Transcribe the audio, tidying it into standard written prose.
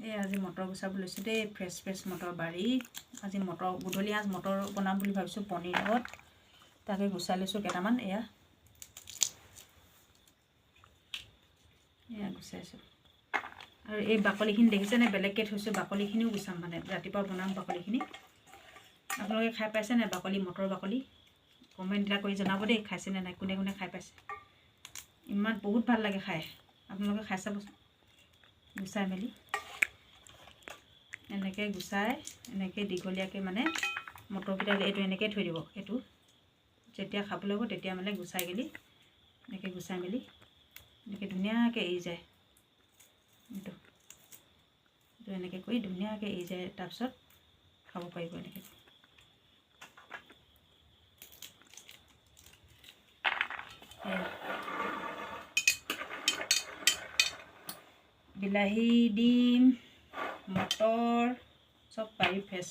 এই আজি মটৰ গুচাব লৈছোঁ দেই, ফ্ৰেছ ফ্ৰেছ মটৰ বাৰী। আজি মটৰ গধূলি সাঁজ মটৰ বনাম বুলি ভাবিছোঁ পনীৰ লগত, তাকে গুচাই লৈছোঁ কেইটামান। এয়া গুচাইছোঁ। আৰু এই বাকলিখিনি দেখিছেনে, বেলেগকৈ থৈছোঁ, বাকলিখিনিও গুচাম মানে ৰাতিপুৱা বনাম বাকলিখিনি। আপোনালোকে খাই পাইছেনে বাকলি, মটৰ বাকলি? কমেণ্ট এটা কৰি জনাব দেই, খাইছেনে নাই, কোনে কোনে খাই পাইছে। ইমান বহুত ভাল লাগে খাই, আপোনালোকে খাই চাবচোন। গুচাই মেলি এনেকৈ গুচাই এনেকৈ দীঘলীয়াকৈ মানে মটৰকেইটা এইটো এনেকৈ থৈ দিব। এইটো যেতিয়া খাবলৈ হ'ব তেতিয়া মানে গুচাই মেলি এনেকৈ গুচাই মেলি এনেকৈ ধুনীয়াকৈ এৰি যায়। এইটো এনেকৈ কৰি ধুনীয়াকৈ এৰি যায়, তাৰপিছত খাব পাৰিব এনেকৈ। বিলাহী, ডিম, মটৰ চব পাৰি ফ্ৰেছ।